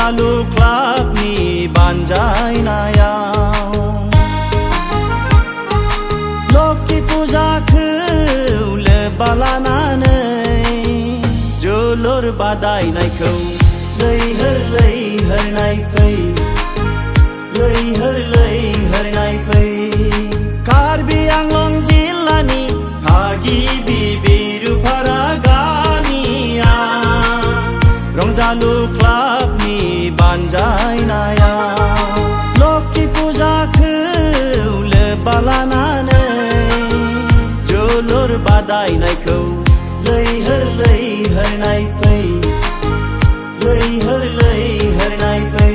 रंजालु क्लाबनि बानजायनायाव लोक्षि फुजाखौ लोब्बा लानानै जोलुर बादायनायखौ लैहोर लैहोर नायफै लैहोर लैहोर नायफै कार्बि आंलं जिल्लानि थागिबि बिरुफारा गामिया रंजालु क्लाबनि बानजायनायाव लोक्षि फुजाखौ लोब्बा लानानै जोलुर बादायनायखौ लैहोर लैहोर नायफै लैहोर लैहोर नायफै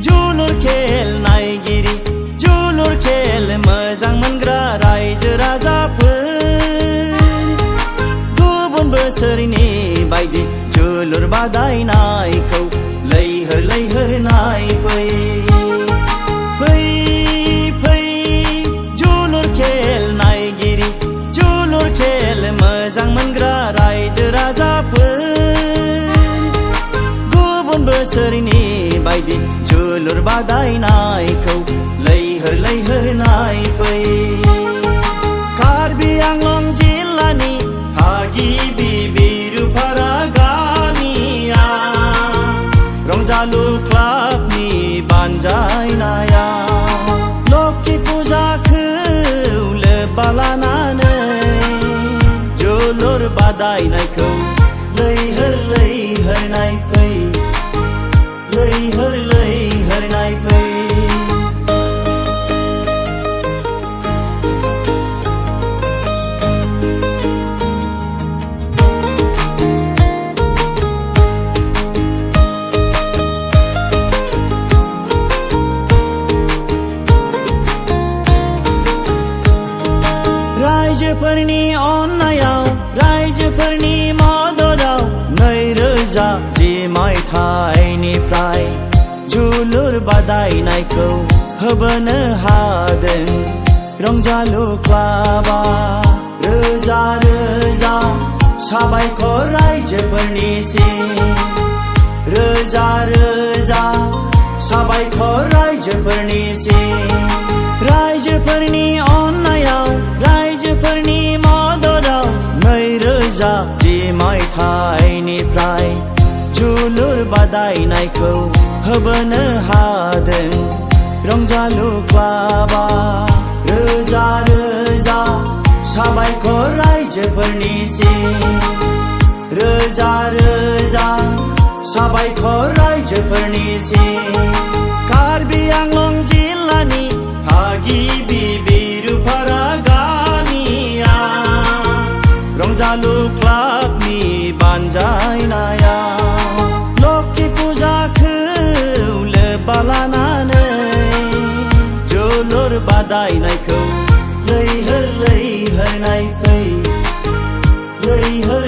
जोलुर खेल नायगिरि जोलुर खेल मोजां मोनग्रा रायजो राजाफोर गुबुन बोसोरनि बायदि जोलुर बादायनायखौ लैहोर लैहोर नायफै जोलुर खेल नायगिरि जोलुर खेल मोजां मोनग्रा रायजो राजाफोर बोसोरनि बायदि जोलुर बादायनायखौ लैहोर लैहोर नायफै कार्बि आंलं जिल्लानि थागिबि बिरुफारा गामिया रंजालु क्लाबनि बानजायनायाव लोक्षि फुजाखौ लोब्बा लानानै जोलुर बादायनायखौ लैहोर लैहोर नायफै लैहोर लैहोर नायफै रायजोफोरनि अननायाव रायजोफोरनि मददाव 2010 मायथाइनिफ्राय जोलुर बादायनायखौ होबोनो हादों रंजालु क्लाबा रोजा रोजा साबायखर रायजोफोरनिसिम रोजा रोजा साबायखर रायजोफोरनिसिम रायजोफोरनि अननायाव रायजोफोरनि मददाव 2010 मायथाइनिफ्राय जोलुर बादायनायखौ होबोनो हादों रंजालु क्लाबा रोजा रोजा साबायखर रायजोफोरनिसिम रोजा रोजा साबायखर रायजोफोरनिसिम कार्बि आंलं जिल्लानि थागिबि बिरुफारा गामिया रंजालु क्लाबनि बानजायनायाव लोक्षि फुजाखौ लोब्बा लानानै जोलुर बादायनायखौ लैहोर लैहोर नायफै लैहोर